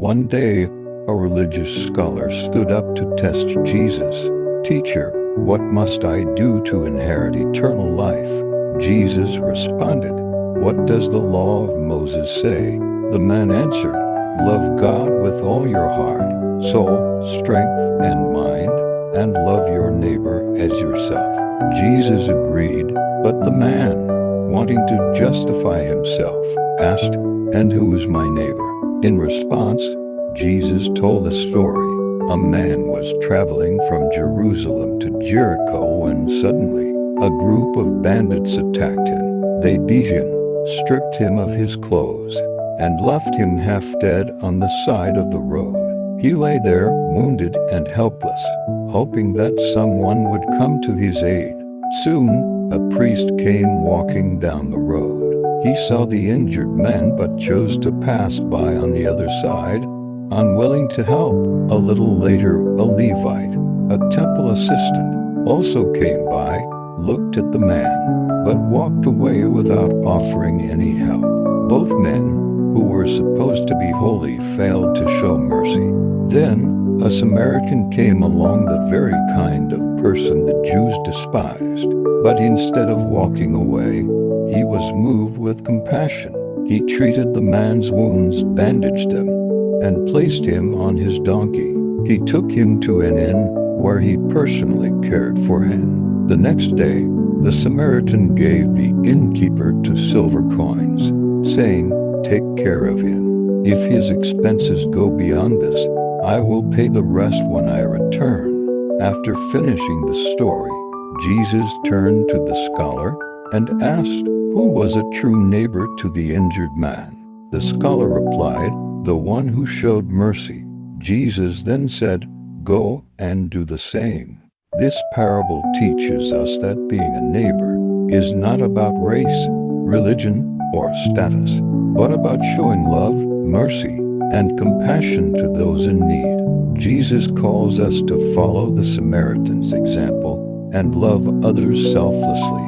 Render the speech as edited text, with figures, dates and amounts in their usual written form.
One day, a religious scholar stood up to test Jesus. "Teacher, what must I do to inherit eternal life?" Jesus responded, "What does the law of Moses say?" The man answered, "Love God with all your heart, soul, strength, and mind, and love your neighbor as yourself." Jesus agreed, but the man, wanting to justify himself, asked, "And who is my neighbor?" In response, Jesus told a story. A man was traveling from Jerusalem to Jericho when suddenly a group of bandits attacked him. They beat him, stripped him of his clothes, and left him half dead on the side of the road. He lay there, wounded and helpless, hoping that someone would come to his aid. Soon, a priest came walking down the road. He saw the injured man but chose to pass by on the other side, unwilling to help. A little later, a Levite, a temple assistant, also came by, looked at the man, but walked away without offering any help. Both men, who were supposed to be holy, failed to show mercy. Then, a Samaritan came along, the very kind of person the Jews despised. But instead of walking away, he was moved with compassion. He treated the man's wounds, bandaged them, and placed him on his donkey. He took him to an inn where he personally cared for him. The next day, the Samaritan gave the innkeeper 2 silver coins, saying, "Take care of him. If his expenses go beyond this, I will pay the rest when I return." After finishing the story, Jesus turned to the scholar and asked, "Who was a true neighbor to the injured man?" The scholar replied, "The one who showed mercy." Jesus then said, "Go and do the same." This parable teaches us that being a neighbor is not about race, religion, or status, but about showing love, mercy, and compassion to those in need. Jesus calls us to follow the Samaritan's example and love others selflessly.